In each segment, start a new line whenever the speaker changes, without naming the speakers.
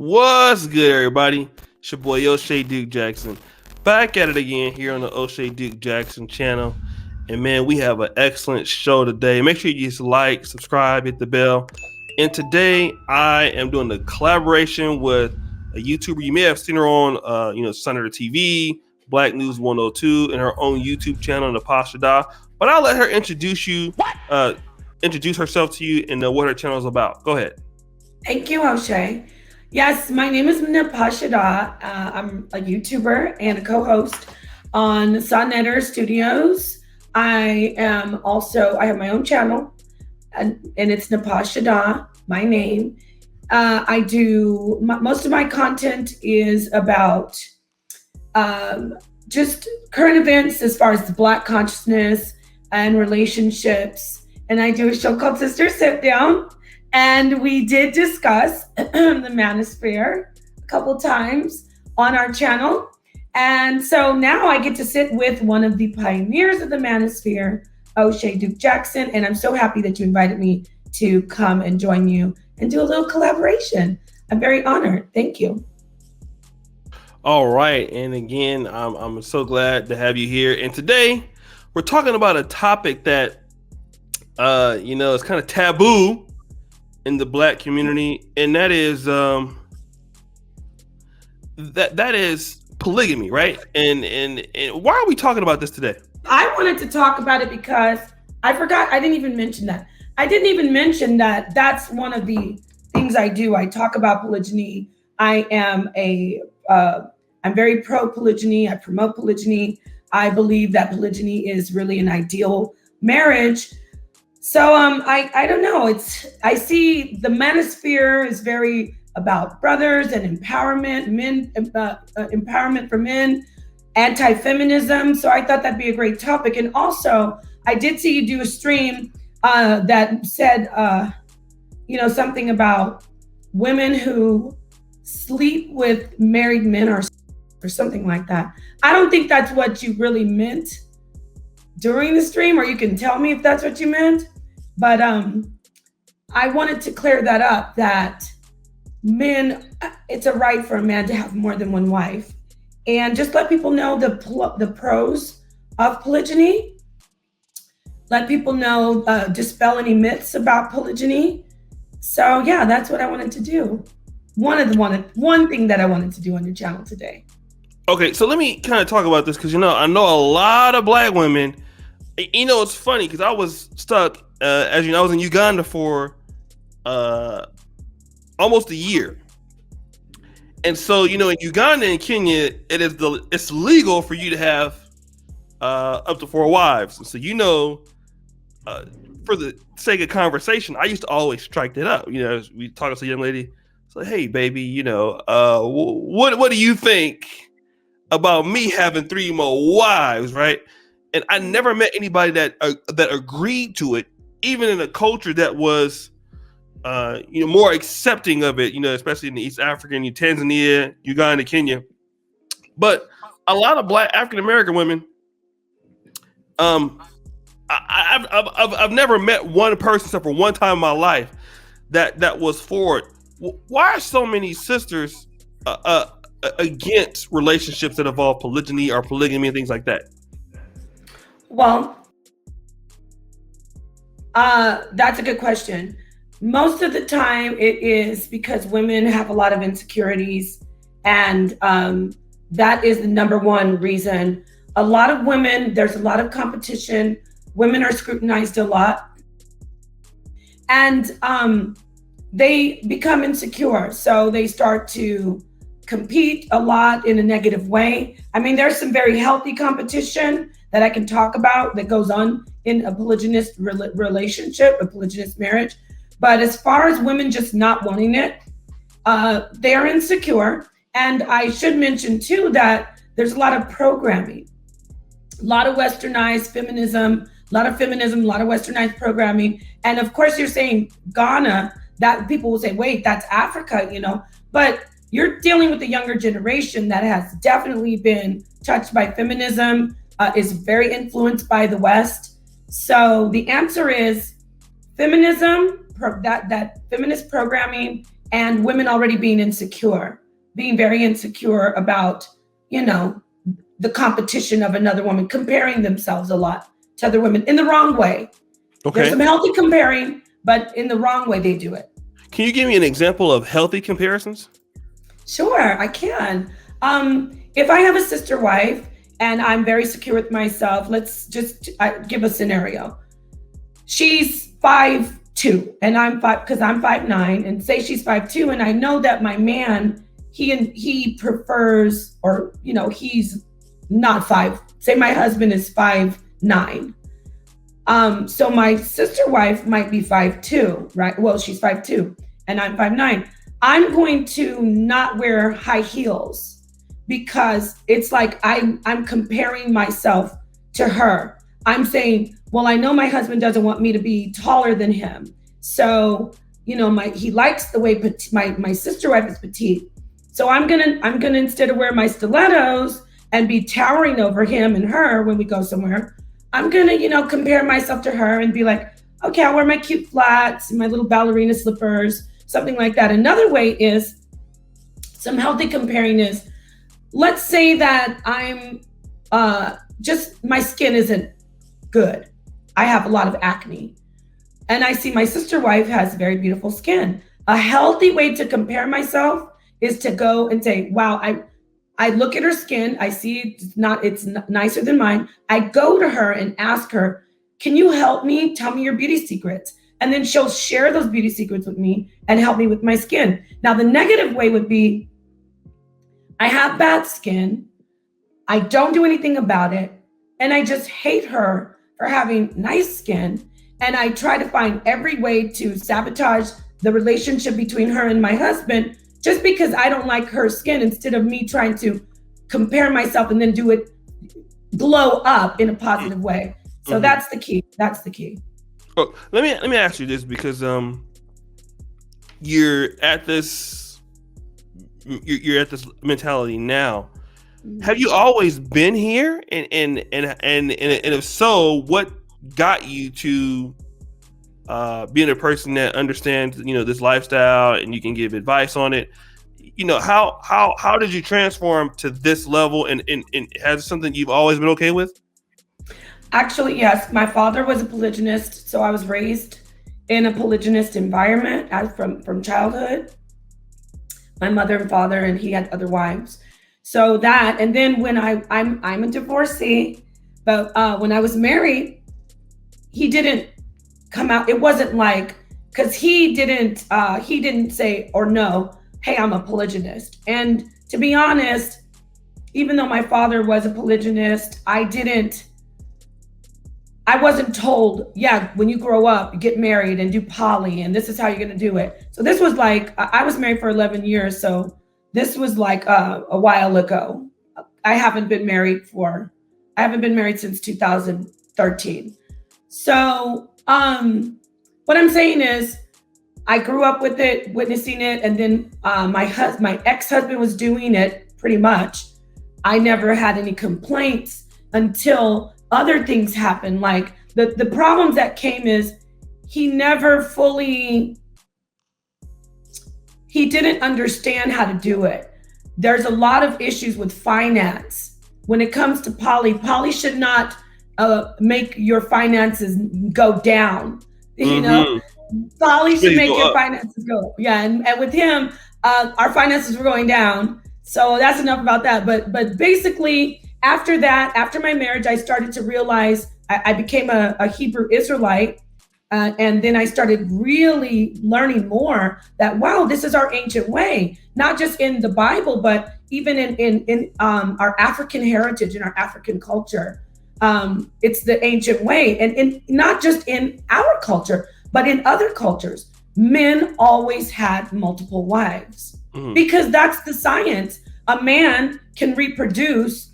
What's good, everybody? It's your boy O'Shea Duke Jackson. Back at it again here on the O'Shea Duke Jackson channel. And man, we have an excellent show today. Make sure you just like, subscribe, hit the bell. And today I am doing a collaboration with a YouTuber. You may have seen her on Senator TV, Black News 102, and her own YouTube channel, Natasha Da. But I'll let her introduce herself to you and what her channel is about. Go ahead.
Thank you, O'Shea. Yes, my name is Natasha Da. I'm a YouTuber and a co-host on Senator Studios. I have my own channel, and it's Natasha Da, my name. Most of my content is about just current events as far as the Black consciousness and relationships. And I do a show called Sister Sit Down. And we did discuss the manosphere a couple times on our channel. And so now I get to sit with one of the pioneers of the manosphere, O'Shea Duke Jackson. And I'm so happy that you invited me to come and join you and do a little collaboration. I'm very honored. Thank you.
All right. And again, I'm so glad to have you here. And today we're talking about a topic that, is kind of taboo in the Black community, and that is that is polygamy, right? And why are we talking about this today?
I wanted to talk about it because I forgot. I didn't even mention that. I didn't even mention that that's one of the things I do. I talk about polygyny. I'm very pro polygyny. I promote polygyny. I believe that polygyny is really an ideal marriage. So I don't know. I see the manosphere is very about brothers and empowerment, empowerment for men, anti-feminism. So I thought that'd be a great topic. And also, I did see you do a stream that said, something about women who sleep with married men or something like that. I don't think that's what you really meant during the stream, or you can tell me if that's what you meant. But I wanted to clear that up, that it's a right for a man to have more than one wife. And just let people know the pros of polygyny. Let people know, dispel any myths about polygyny. So yeah, that's what I wanted to do. One thing that I wanted to do on your channel today.
Okay, so let me kind of talk about this because I know a lot of Black women. It's funny because I was stuck. As you know, I was in Uganda for almost a year, and so in Uganda and Kenya, it's legal for you to have up to 4 wives. And so for the sake of conversation, I used to always strike that up. As we talk to a young lady, it's like, hey, baby, what do you think about me having 3 more wives, right? And I never met anybody that agreed to it, even in a culture that was, more accepting of it. Especially in the East Africa, Tanzania, Uganda, Kenya. But a lot of Black African American women, I've never met one person except for one time in my life that was for it. Why are so many sisters against relationships that involve polygyny or polygamy and things like that?
Well, that's a good question. Most of the time it is because women have a lot of insecurities, and that is the number one reason. A lot of women, there's a lot of competition. Women are scrutinized a lot, and they become insecure. So they start to compete a lot in a negative way. I mean, there's some very healthy competition that I can talk about that goes on in a polygynous relationship, a polygynous marriage. But as far as women just not wanting it, they are insecure. And I should mention too that there's a lot of programming, a lot of westernized feminism, a lot of westernized programming. And of course you're saying Ghana, that people will say, wait, that's Africa, but you're dealing with the younger generation that has definitely been touched by feminism, is very influenced by the West. So the answer is feminism, that feminist programming and women already being insecure, being very insecure about, the competition of another woman, comparing themselves a lot to other women in the wrong way. There's some healthy comparing, but in the wrong way they do it.
Can you give me an example of healthy comparisons?
Sure, I can. If I have a sister wife and I'm very secure with myself, let's just give a scenario. She's 5'2" and I'm 5'9", and say she's 5'2", and I know that my man, he prefers, or he's not 5. Say my husband is 5'9". So my sister wife might be 5'2", right? Well, she's 5'2", and I'm 5'9". I'm going to not wear high heels because it's like I'm comparing myself to her. I'm saying, well, I know my husband doesn't want me to be taller than him. So, he likes the way my sister wife is petite. So I'm gonna instead of wear my stilettos and be towering over him and her when we go somewhere, I'm gonna, compare myself to her and be like, okay, I'll wear my cute flats, my little ballerina slippers, something like that. Another way is, some healthy comparing is, let's say that I'm just, my skin isn't good. I have a lot of acne. And I see my sister wife has very beautiful skin. A healthy way to compare myself is to go and say, wow, I look at her skin, I see it's nicer than mine. I go to her and ask her, can you help me? Tell me your beauty secrets. And then she'll share those beauty secrets with me and help me with my skin. Now, the negative way would be, I have bad skin, I don't do anything about it, and I just hate her for having nice skin. And I try to find every way to sabotage the relationship between her and my husband just because I don't like her skin, instead of me trying to compare myself and then do it glow up in a positive way. So that's the key. That's the key.
Oh, let me ask you this, because you're at this mentality now. Have you always been here? And if so, what got you to being a person that understands, this lifestyle, and you can give advice on it? How did you transform to this level, and has something you've always been okay with?
Actually, yes. My father was a polygynist, so I was raised in a polygynist environment from childhood. My mother and father, and he had other wives. So that, and then when I'm a divorcee, but when I was married, he didn't come out. It wasn't like, because he didn't say or no, hey, I'm a polygynist. And to be honest, even though my father was a polygynist, I wasn't told, yeah, when you grow up, get married and do poly, and this is how you're gonna do it. So this was like, I was married for 11 years. So this was like a while ago. I haven't been married since 2013. So what I'm saying is, I grew up with it, witnessing it, and then my ex-husband was doing it pretty much. I never had any complaints until other things happened. Like the problems that came is, he didn't understand how to do it. There's a lot of issues with finance. When it comes to poly should not make your finances go down. Poly should make your finances go. Yeah, and with him, our finances were going down. So that's enough about that. But basically, after that, after my marriage, I started to realize I became a Hebrew Israelite. And then I started really learning more that, wow, this is our ancient way, not just in the Bible, but even in our African heritage, in our African culture. It's the ancient way. And not just in our culture, but in other cultures, men always had multiple wives because that's the science. A man can reproduce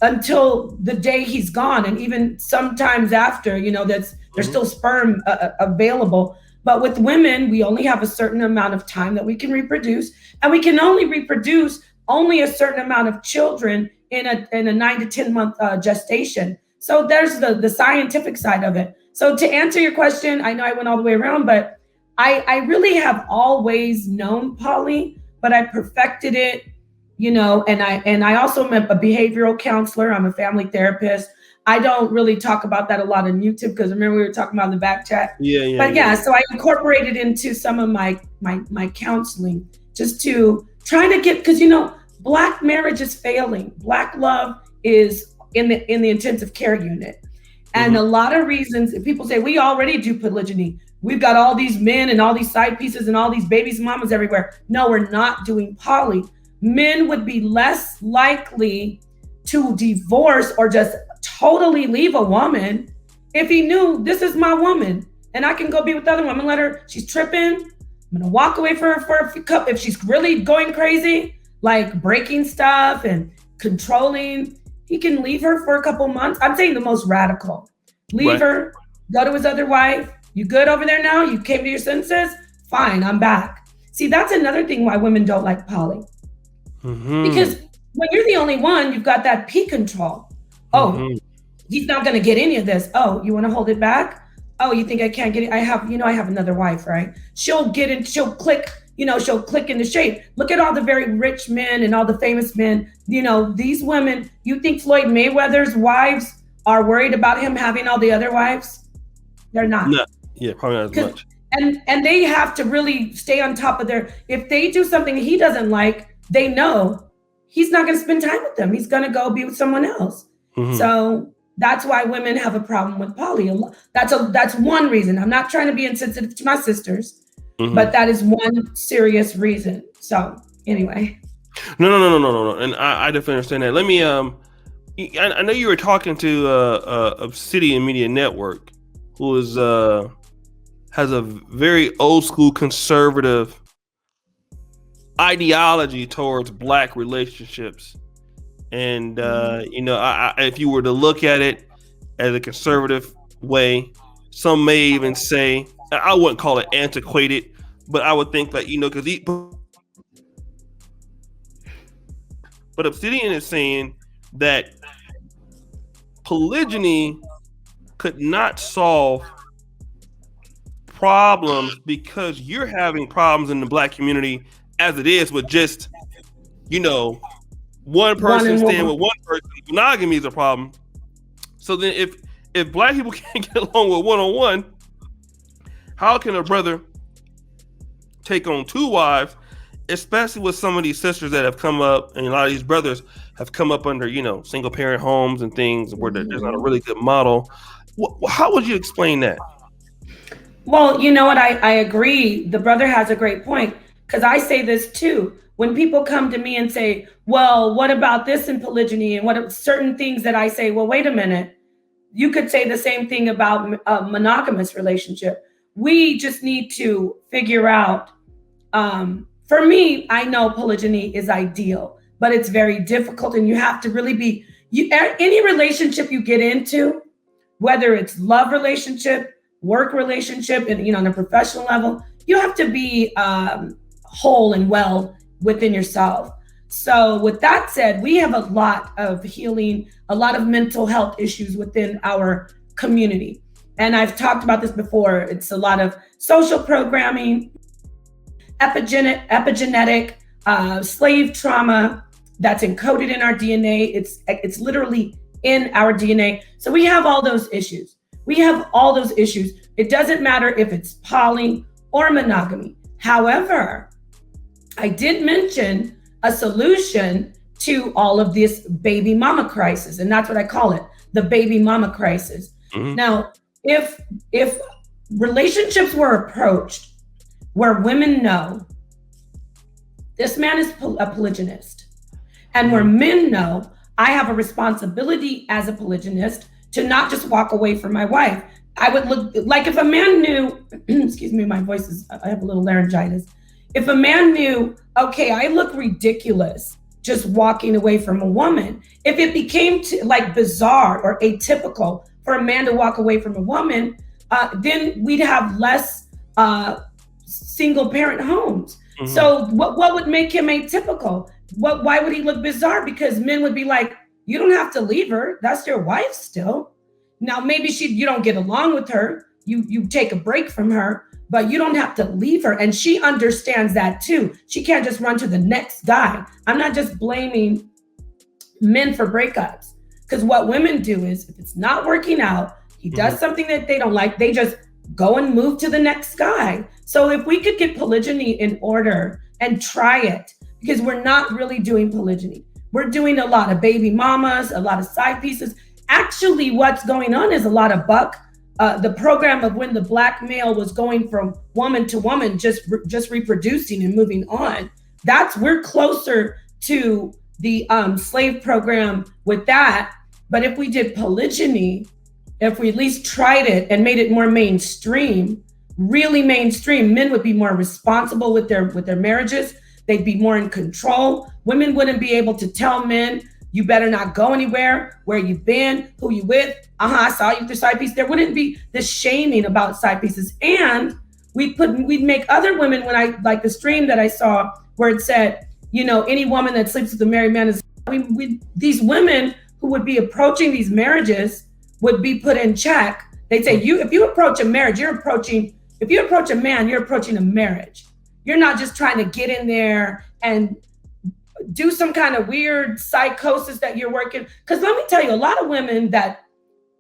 until the day he's gone. And even sometimes after, there's still sperm available. But with women, we only have a certain amount of time that we can reproduce, and we can only reproduce only a certain amount of children in a 9 to 10 month gestation. So there's the scientific side of it. So to answer your question, I know I went all the way around, but I really have always known poly, but I perfected it, and I also am a behavioral counselor. I'm a family therapist. I don't really talk about that a lot on YouTube because remember we were talking about in the back chat.
Yeah, yeah,
But
yeah.
yeah, so I incorporated into some of my counseling just to try to get, because Black marriage is failing. Black love is in the intensive care unit. And a lot of reasons people say we already do polygyny. We've got all these men and all these side pieces and all these babies, mamas everywhere. No, we're not doing poly. Men would be less likely to divorce or just totally leave a woman if he knew this is my woman and I can go be with the other woman. Let her, she's tripping. I'm gonna walk away for a few cup if she's really going crazy, like breaking stuff and controlling. He can leave her for a couple months. I'm saying the most radical. Leave her, go to his other wife. You good over there now? You came to your senses? Fine, I'm back. See, that's another thing why women don't like poly. Because when you're the only one, you've got that P control. Oh, he's not going to get any of this. Oh, you want to hold it back? Oh, you think I can't get it? I have another wife, right? She'll get in, she'll click into shape. Look at all the very rich men and all the famous men. These women, you think Floyd Mayweather's wives are worried about him having all the other wives? They're not.
No. Yeah, probably not as much.
And they have to really stay on top of if they do something he doesn't like, they know he's not going to spend time with them. He's going to go be with someone else. So that's why women have a problem with poly. That's one reason. I'm not trying to be insensitive to my sisters, but that is one serious reason. So anyway.
No. And I definitely understand that. Let me, I know you were talking to Obsidian Media Network, who is, has a very old school conservative ideology towards Black relationships. And, if you were to look at it as a conservative way, some may even say, I wouldn't call it antiquated, but I would think that, but Obsidian is saying that polygyny could not solve problems because you're having problems in the Black community as it is with just, one person staying with one person. Monogamy is a problem. So then if Black people can't get along with one-on-one, how can a brother take on two wives, especially with some of these sisters that have come up, and a lot of these brothers have come up under, single parent homes and things where there's not a really good model. How would you explain that?
Well, you know what? I agree. The brother has a great point, because I say this too. When people come to me and say, well, what about this in polygyny? And what certain things that I say, well, wait a minute. You could say the same thing about a monogamous relationship. We just need to figure out, for me, I know polygyny is ideal, but it's very difficult. And you have to really any relationship you get into, whether it's love relationship, work relationship, and on a professional level, you have to be whole and well within yourself. So with that said, we have a lot of healing, a lot of mental health issues within our community. And I've talked about this before. It's a lot of social programming, epigenetic, slave trauma that's encoded in our DNA. It's literally in our DNA. So we have all those issues. It doesn't matter if it's poly or monogamy. However, I did mention a solution to all of this baby mama crisis, and that's what I call it, the baby mama crisis. Now, if relationships were approached where women know this man is a polygynist, and where men know I have a responsibility as a polygynist to not just walk away from my wife. I would look like if a man knew, excuse me, my voice is, I have a little laryngitis. If a man knew, okay, I look ridiculous just walking away from a woman. If it became bizarre or atypical for a man to walk away from a woman, then we'd have less single parent homes. So what would make him atypical? Why would he look bizarre? Because men would be like, you don't have to leave her. That's your wife still. Now, maybe you don't get along with her. You take a break from her, but you don't have to leave her. And she understands that too. She can't just run to the next guy. I'm not just blaming men for breakups, because what women do is, if it's not working out, he does something that they don't like, they just go and move to the next guy. So if we could get polygyny in order and try it, because we're not really doing polygyny. We're doing a lot of baby mamas, a lot of side pieces. Actually, what's going on is a lot of the program of when the black male was going from woman to woman, just reproducing and moving on. We're closer to the slave program with that. But if we did polygyny, if we at least tried it and made it more mainstream, really mainstream, men would be more responsible with their marriages. They'd be more in control. Women wouldn't be able to tell men, you better not go anywhere, where you been, who you with. I saw you through side piece. There wouldn't be this shaming about side pieces. And we'd make other women, when I, like the stream that I saw where it said, any woman that sleeps with a married man is, these women who would be approaching these marriages would be put in check. They'd say, if you approach a marriage, if you approach a man, you're approaching a marriage. You're not just trying to get in there and do some kind of weird psychosis that you're working. Because let me tell you, a lot of women that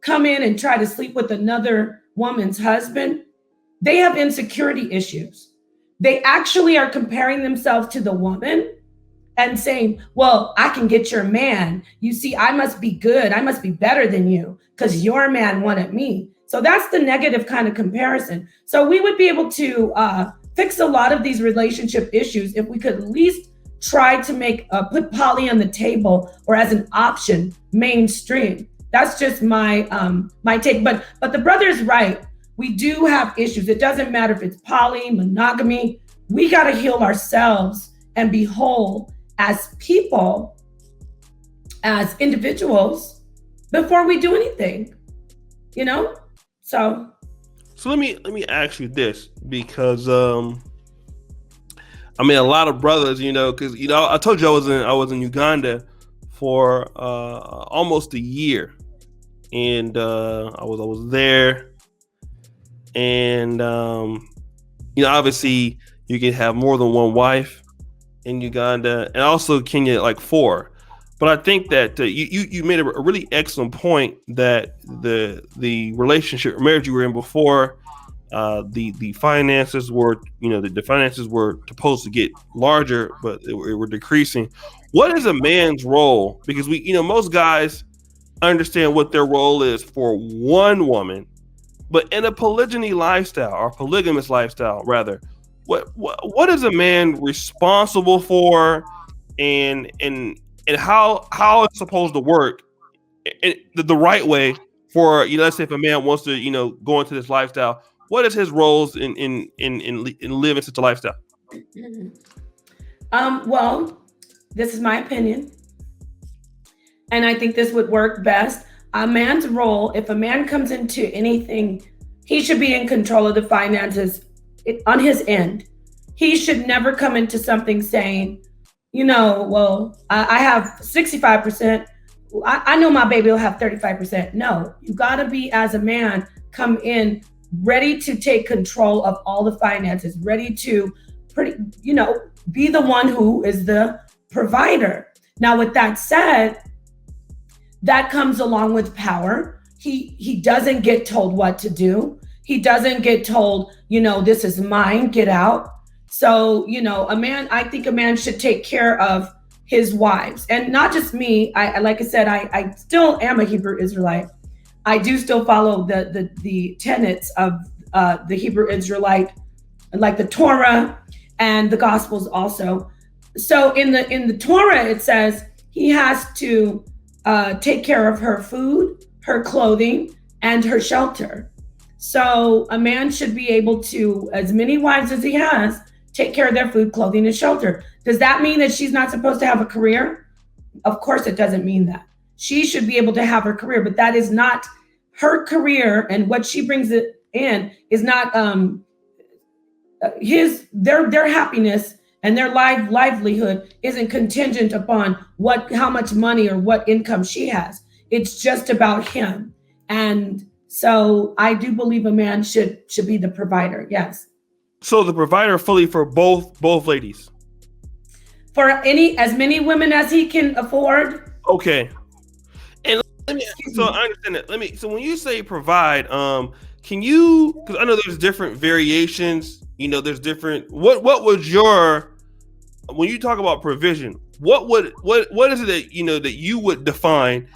come in and try to sleep with another woman's husband, they have insecurity issues. They actually are comparing themselves to the woman and saying, well, I can get your man. You see, I must be good. I must be better than you because your man wanted me. So that's the negative kind of comparison. So we would be able to fix a lot of these relationship issues if we could at least try to put poly on the table, or as an option, mainstream. That's just my take. But the brother is right. We do have issues. It doesn't matter if it's poly, monogamy. We got to heal ourselves and be whole as people, as individuals, before we do anything. So
let me ask you this, because a lot of brothers, because I told you I was in Uganda for almost a year, and I was there, and obviously you can have more than one wife in Uganda, and also Kenya, like 4. But I think that you made a really excellent point that the relationship or marriage you were in before, the finances were, the finances were supposed to get larger, but they were decreasing. What is a man's role? Because most guys understand what their role is for one woman, but in a polygyny lifestyle, or polygamous lifestyle rather, what is a man responsible for, and how it's supposed to work the right way for, let's say if a man wants to, go into this lifestyle, what is his roles in living such a lifestyle?
Well, this is my opinion, and I think this would work best. A man's role, if a man comes into anything, he should be in control of the finances on his end. He should never come into something saying, well, I have 65%. I know my baby will have 35%. No, you got to be, as a man, come in ready to take control of all the finances, ready to be the one who is the provider. Now, with that said, that comes along with power. He doesn't get told what to do. He doesn't get told, this is mine, get out. So, I think a man should take care of his wives, and not just me. Like I said, I still am a Hebrew Israelite. I do still follow the tenets of the Hebrew Israelite, like the Torah and the Gospels also. So in the Torah, it says he has to take care of her food, her clothing, and her shelter. So a man should be able to, as many wives as he has, take care of their food, clothing, and shelter. Does that mean that she's not supposed to have a career? Of course it doesn't mean that. She should be able to have her career, but that is not her career, and what she brings it in is not their happiness, and their livelihood isn't contingent upon how much money or what income she has. It's just about him. And so I do believe a man should be the provider. Yes.
So the provider fully for both ladies.
For as many women as he can afford.
Okay. And let me,
Excuse
so
me.
I understand that. So when you say provide, can you, because I know there's different variations, there's different, what would your, when you talk about provision, what is it that, that you would define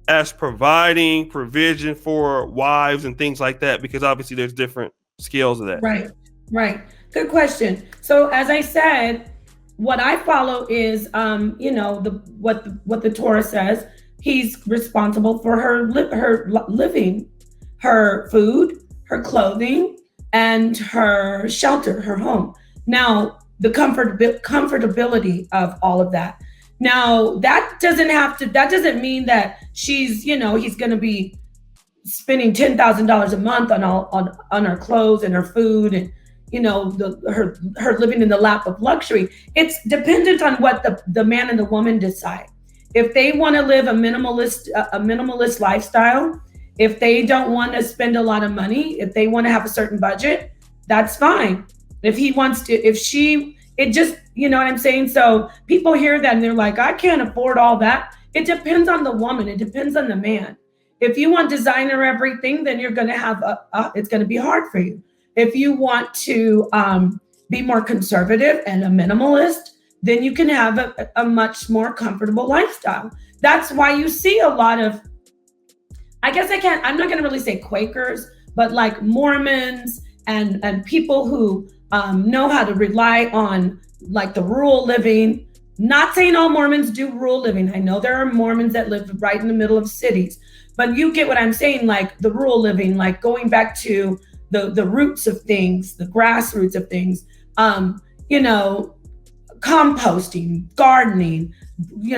as providing provision for wives and things like that? Because obviously there's different scales of that.
Right, right. Good question. So as I said, what I follow is, what the Torah says. He's responsible for her living, her food, her clothing, and her shelter, her home. Now, the comfortability of all of that. Now, that doesn't mean that he's going to be spending $10,000 a month on her clothes and her food and her living in the lap of luxury. It's dependent on what the man and the woman decide. If they want to live a minimalist lifestyle, if they don't want to spend a lot of money, if they want to have a certain budget, that's fine. If he wants to, if she, it just, you know what I'm saying? So people hear that and they're like, I can't afford all that. It depends on the woman. It depends on the man. If you want designer everything, then you're going to have it's going to be hard for you. If you want to be more conservative and a minimalist, then you can have a much more comfortable lifestyle. That's why you see a lot of, I'm not going to really say Quakers, but like Mormons and people who know how to rely on like the rural living. Not saying all Mormons do rural living. I know there are Mormons that live right in the middle of cities, but you get what I'm saying, like the rural living, like going back to the roots of things, the grassroots of things, composting, gardening,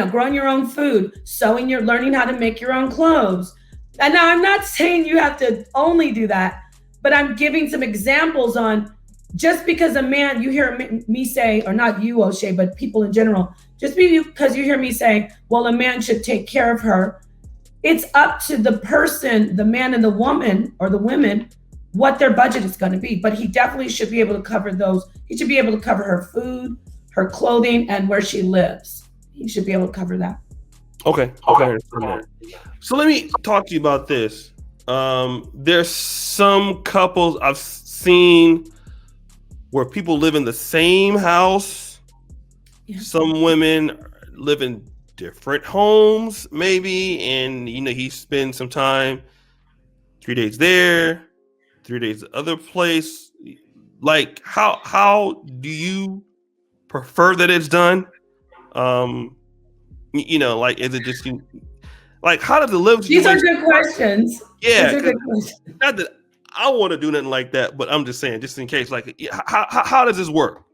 growing your own food, learning how to make your own clothes. And now I'm not saying you have to only do that, but I'm giving some examples on just because a man, you hear me say, or not you, O'Shea, but people in general, just because you hear me say, well, a man should take care of her. It's up to the person, the man and the woman or the women, what their budget is going to be. But he definitely should be able to cover those. He should be able to cover her food, her clothing, and where she lives. He should be able to cover that.
Okay. I understand that. So let me talk to you about this. There's some couples I've seen where people live in the same house. Yeah. Some women live in different homes, maybe, and he spends some time, 3 days there, 3 days the other place. Like, how do you prefer that it's done? Like, is it just like, how does it live?
These are good questions.
Yeah,
these are good questions.
Not that I want to do nothing like that, but I'm just saying, just in case, like, how does this work?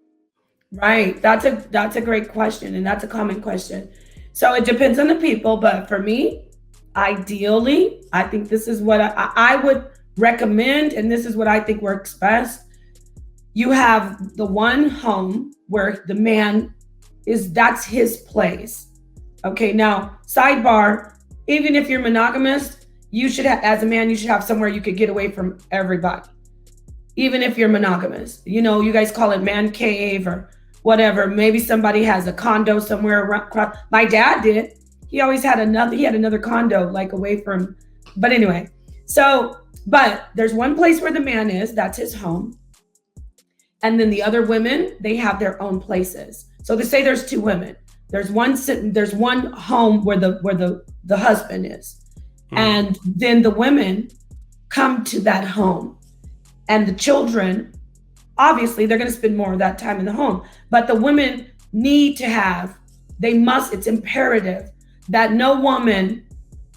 Right. That's a great question. And that's a common question. So it depends on the people. But for me, ideally, I think this is what I would recommend. And this is what I think works best. You have the one home where the man that's his place. Okay. Now, sidebar, even if you're monogamous, you should have, as a man, you should have somewhere you could get away from everybody. Even if you're monogamous, you guys call it man cave or whatever. Maybe somebody has a condo somewhere around. My dad did. He always had another condo like away from, but anyway. But there's one place where the man is, that's his home. And then the other women, they have their own places. So to say there's two women, there's one home where the husband is. Mm-hmm. And then the women come to that home, and the children, obviously they're going to spend more of that time in the home, but the women it's imperative that no woman,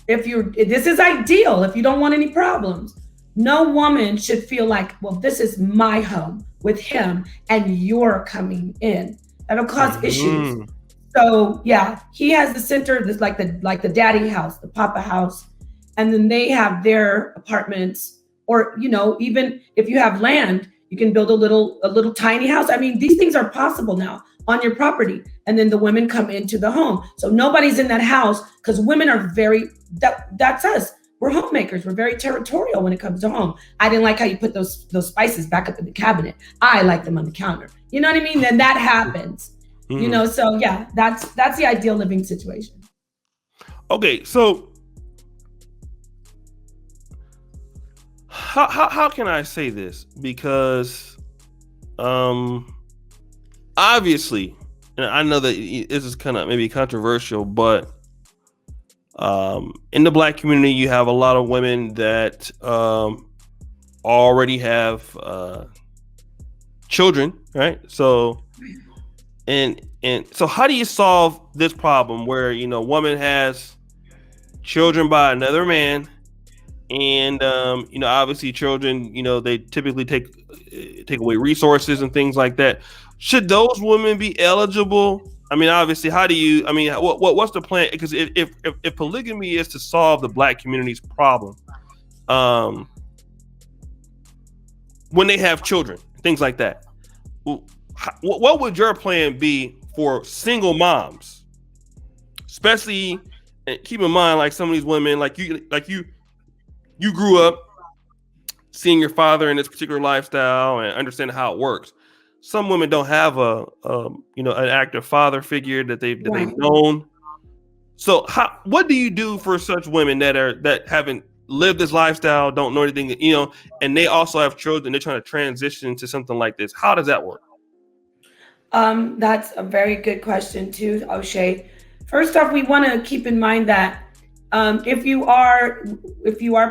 this is ideal, if you don't want any problems, no woman should feel like, well, this is my home with him and you're coming in. That'll cause issues. So yeah, he has the center, this like the daddy house, the papa house. And then they have their apartments, or, even if you have land, you can build a little tiny house. I mean, these things are possible now on your property. And then the women come into the home. So nobody's in that house, because women are that's us. we're homemakers. We're very territorial when it comes to home. I didn't like how you put those spices back up in the cabinet. I like them on the counter. You know what I mean? Then that happens. You know, so yeah, that's the ideal living situation.
Okay, so how can I say this? Because obviously, and I know that this is kind of maybe controversial, but in the Black community, you have a lot of women that already have children, right? So, and so, how do you solve this problem where woman has children by another man, and obviously children, they typically take away resources and things like that. Should those women be eligible? I mean, obviously, how do you? I mean, what's the plan? Because if polygamy is to solve the Black community's problem, when they have children, things like that, what would your plan be for single moms, especially? And keep in mind, like some of these women, like you grew up seeing your father in this particular lifestyle and understanding how it works. Some women don't have an active father figure that they've known. So what do you do for such women that haven't lived this lifestyle, don't know anything, and they also have children, they're trying to transition to something like this? How does that work?
That's a very good question too, O'Shea. First off, we want to keep in mind that if you are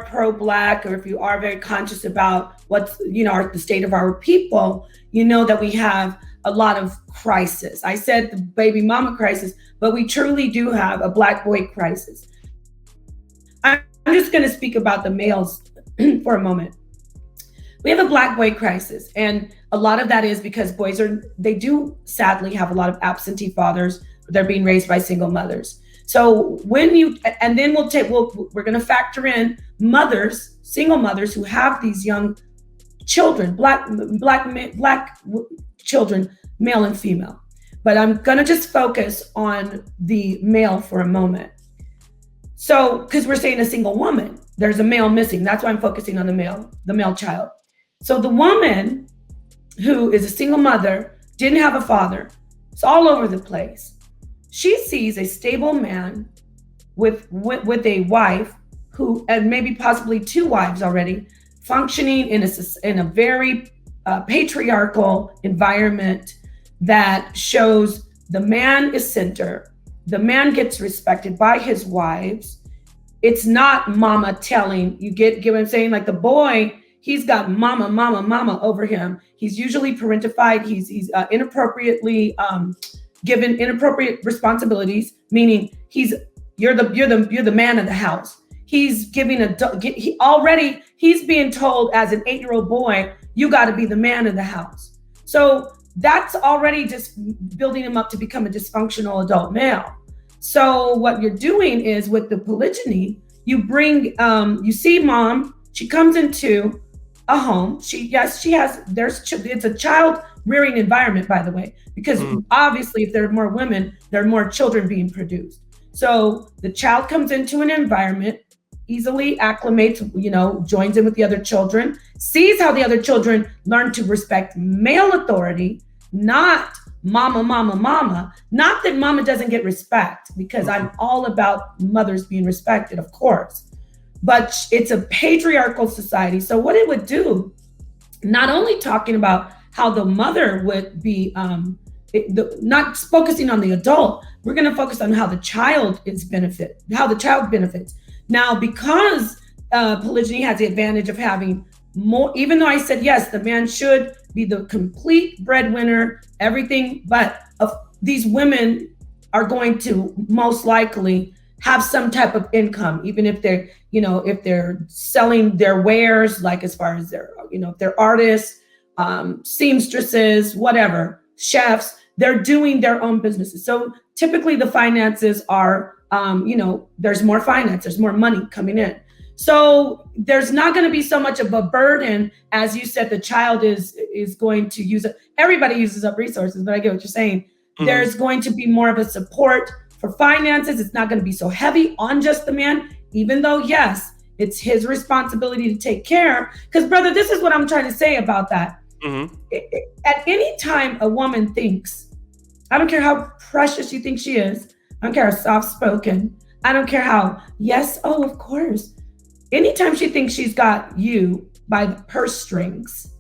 pro-Black, or if you are very conscious about what's the state of our people, that we have a lot of crisis. I said the baby mama crisis, but we truly do have a Black boy crisis. I'm just going to speak about the males for a moment. We have a Black boy crisis, and a lot of that is because boys they do sadly have a lot of absentee fathers. They're being raised by single mothers. So we're going to factor in single mothers who have these young children, black children, male and female. But I'm going to just focus on the male for a moment. So, because we're saying a single woman, there's a male missing. That's why I'm focusing on the male child. So the woman who is a single mother, didn't have a father, it's all over the place. She sees a stable man with a wife who, and maybe possibly two wives already, functioning in a very patriarchal environment that shows the man is center, the man gets respected by his wives. It's not mama telling, get what I'm saying? Like the boy, he's got mama over him. He's usually parentified. He's inappropriately given inappropriate responsibilities, meaning you're the man of the house. He's giving he's being told as an 8-year-old boy, you got to be the man of the house. So that's already just building him up to become a dysfunctional adult male. So what you're doing is with the polygyny, you see mom, she comes into a home. It's a child rearing environment, by the way, because obviously if there are more women, there are more children being produced. So the child comes into an environment, easily acclimates, joins in with the other children, sees how the other children learn to respect male authority, not mama. Not that mama doesn't get respect, because I'm all about mothers being respected, of course. But it's a patriarchal society. So what it would do, not only talking about how the mother would be, not focusing on the adult, we're going to focus on how the child benefits. Now, because polygyny has the advantage of having more, even though I said, yes, the man should be the complete breadwinner, everything, but these women are going to most likely have some type of income, even if they're selling their wares, like as far as if they're artists, seamstresses, whatever, chefs, they're doing their own businesses. So typically the finances are, there's more finance, there's more money coming in. So there's not going to be so much of a burden, as you said, the child is going to use it. Everybody uses up resources, but I get what you're saying. Mm-hmm. There's going to be more of a support for finances. It's not going to be so heavy on just the man, even though, yes, It's his responsibility to take care. Because, brother, this is what I'm trying to say about that.
Mm-hmm.
At any time a woman thinks, I don't care how precious you think she is, I don't care how soft spoken, I don't care how, yes, oh, of course. Anytime she thinks she's got you by the purse strings,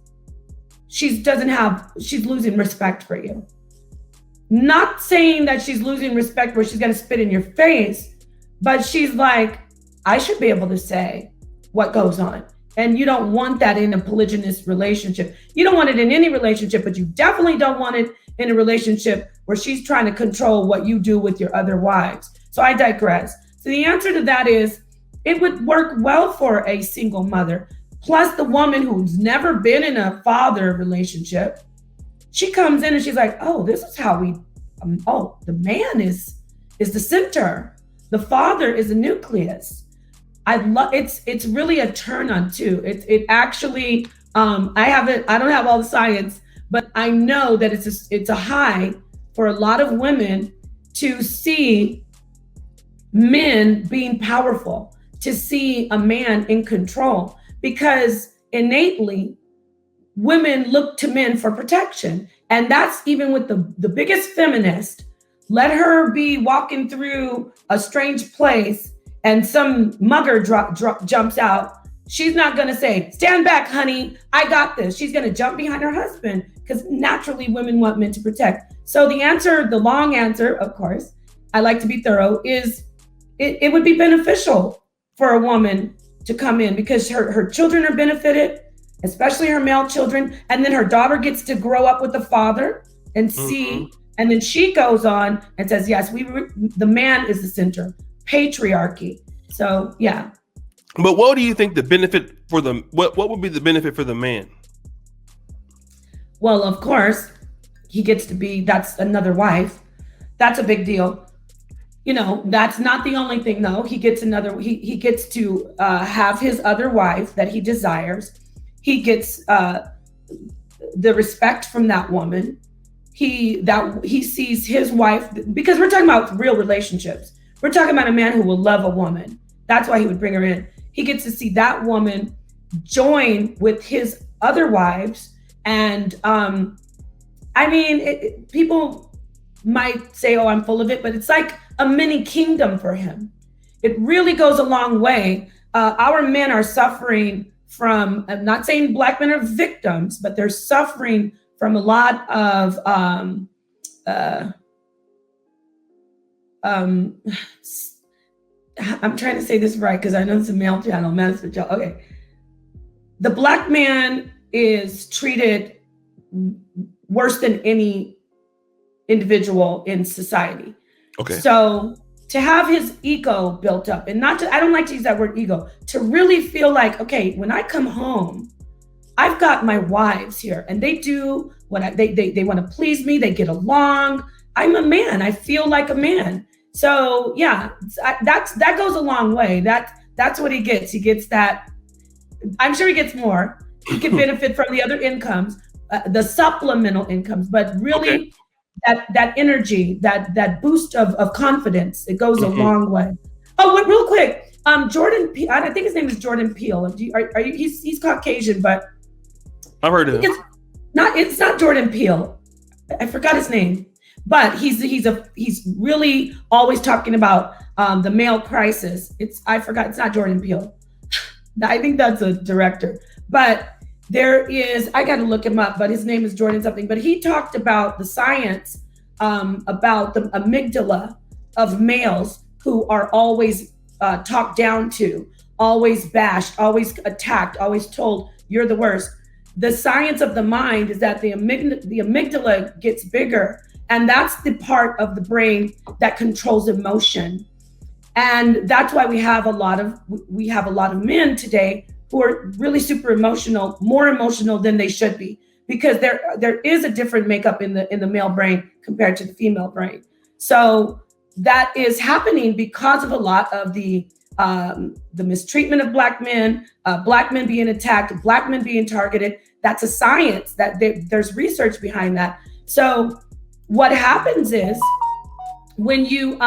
she's losing respect for you. Not saying that she's losing respect where she's gonna spit in your face, but she's like, I should be able to say what goes on. And you don't want that in a polygynous relationship. You don't want it in any relationship, but you definitely don't want it in a relationship where she's trying to control what you do with your other wives. So I digress. So the answer to that is, it would work well for a single mother. Plus the woman who's never been in a father relationship, she comes in and she's like, oh, this is how we, the man is the center. The father is the nucleus. I love it's really a turn on too. It actually, I don't have all the science, but I know that it's a high for a lot of women to see men being powerful, to see a man in control, because innately women look to men for protection. And that's even with the biggest feminist. Let her be walking through a strange place and some mugger jumps out. She's not going to say, stand back, honey, I got this. She's going to jump behind her husband, because naturally women want men to protect. So the long answer, of course, I like to be thorough, is it would be beneficial for a woman to come in, because her children are benefited, especially her male children. And then her daughter gets to grow up with the father and see, and then she goes on and says, yes, the man is the center, patriarchy. So, yeah.
But what do you think the benefit for what would be the benefit for the man?
Well, of course, he gets to that's another wife. That's a big deal. You know, that's not the only thing though. He gets he gets to have his other wife that he desires. He gets the respect from that woman. He sees his wife, because we're talking about real relationships. We're talking about a man who will love a woman. That's why he would bring her in. He gets to see that woman join with his other wives. And people might say, oh, I'm full of it, but it's like a mini kingdom for him. It really goes a long way. Our men are suffering from, I'm not saying Black men are victims, but they're suffering from a lot of I'm trying to say this right, because I know it's a male channel, Master Joe. Okay. The Black man is treated worse than any individual in society.
Okay.
So to have his ego built up, and I don't like to use that word ego, to really feel like, okay, when I come home, I've got my wives here and they do what they want to please me. They get along. I'm a man. I feel like a man. So yeah, that goes a long way. That's what he gets. He gets that. I'm sure he gets more. He can benefit from the other incomes, the supplemental incomes, but really that energy, that boost of confidence, it goes a long way. Oh, real quick, Jordan Peele, I think his name is Jordan Peele. Are you? He's Caucasian, but
I've heard of him.
It's not Jordan Peele. I forgot his name, but he's really always talking about the male crisis. It's not Jordan Peele. I think that's a director, but there is, I got to look him up, but his name is Jordan something, but he talked about the science about the amygdala of males who are always talked down to, always bashed, always attacked, always told you're the worst. The science of the mind is that the amygdala gets bigger, and that's the part of the brain that controls emotion. And that's why we have a lot of men today who are really super emotional, more emotional than they should be, because there is a different makeup in the male brain compared to the female brain. So that is happening because of a lot of the mistreatment of Black men being attacked, Black men being targeted. That's a science that there's research behind that. So what happens is when you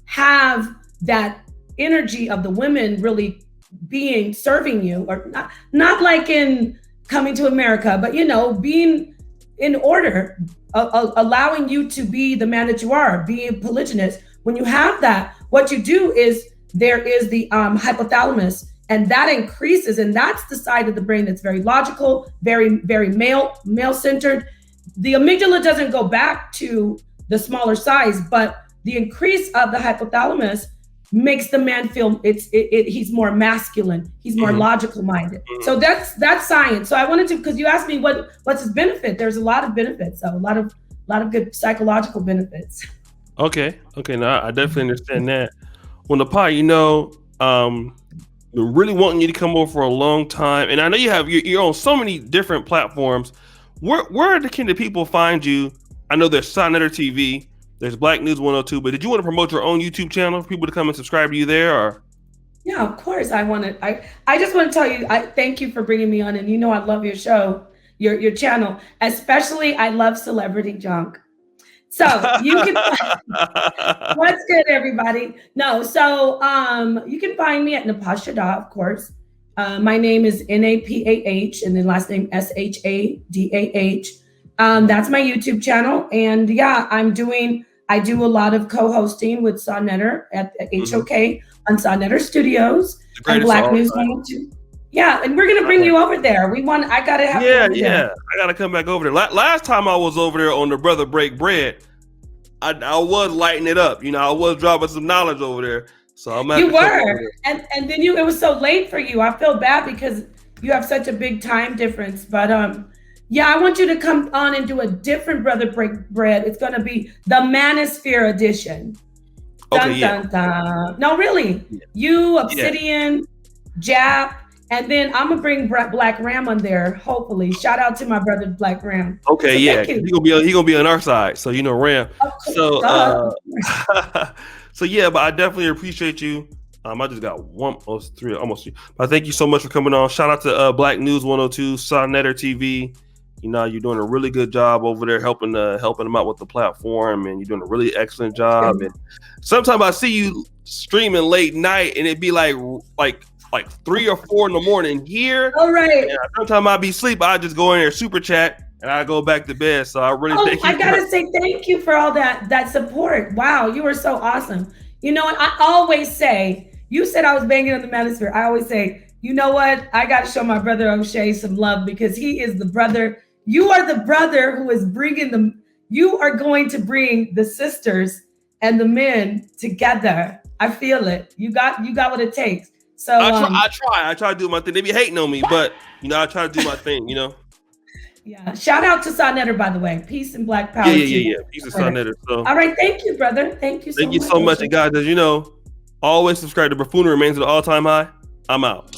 have that energy of the women really being serving you, or not like in Coming to America, but being in order, allowing you to be the man that you are, being polygynous. When you have that, what you do is there is the hypothalamus, and that increases, and that's the side of the brain that's very logical, very very male centered. The amygdala doesn't go back to the smaller size, but the increase of the hypothalamus makes the man feel he's more masculine, he's more logical minded. So that's science. So I wanted to, because you asked me what's his benefit. There's a lot of benefits, a lot of good psychological benefits.
Okay, now I definitely understand that. Well, Napai, been really wanting you to come over for a long time, and I know you're on so many different platforms. Where can the people find you? I know there's Sonetter TV, there's Black News 102, but did you want to promote your own YouTube channel for people to come and subscribe to you there? Or
yeah, of course. I just want to tell you, I thank you for bringing me on, and I love your show, your channel, especially I love celebrity junk. So you can what's good, everybody? No, so you can find me at Napashada, of course. My name is Napah, and then last name Shadah. That's my YouTube channel, and yeah, I do a lot of co-hosting with Sonetter at HOK on Sonetter Studios and Black News 102. Yeah, and we're gonna bring you over there. I gotta have you over there.
I gotta come back over there. Last time I was over there on the Brother Break Bread, I was lighting it up. I was dropping some knowledge over there. So I'm
you were, and then it was so late for you. I feel bad because you have such a big time difference. But yeah, I want you to come on and do a different Brother Break Bread. It's gonna be the Manosphere edition. Dun, dun, dun. No, really. Yeah. You, Obsidian, Jap, and then I'm gonna bring Black Ram on there. Hopefully, shout out to my brother Black Ram.
Okay, so he gonna be on our side. So Ram. So so yeah, but I definitely appreciate you. I just got almost three. But thank you so much for coming on. Shout out to Black News 102, Sonetter TV. You're doing a really good job over there helping them out with the platform, and you're doing a really excellent job. And sometimes I see you streaming late night, and it'd be like 3 or 4 in the morning here.
All right.
Sometimes I be asleep. I just go in there, super chat, and I go back to bed. So I really thank you.
I gotta say thank you for all that support. Wow, you are so awesome. I always say, you said I was banging on the Manosphere. I always say, you know what? I got to show my brother O'Shea some love, because he is the brother. You are the brother who is bringing them. You are going to bring the sisters and the men together. I feel it. You got what it takes. So I try
to do my thing. They be hating on me, but I try to do my thing.
Yeah. Shout out to Sonetter, by the way. Peace and Black Power.
Yeah. Peace and Sonetter. So
all right, thank you, brother. Thank you
so much. And guys, as always subscribe to Buffoonery Remains at an all-time high. I'm out.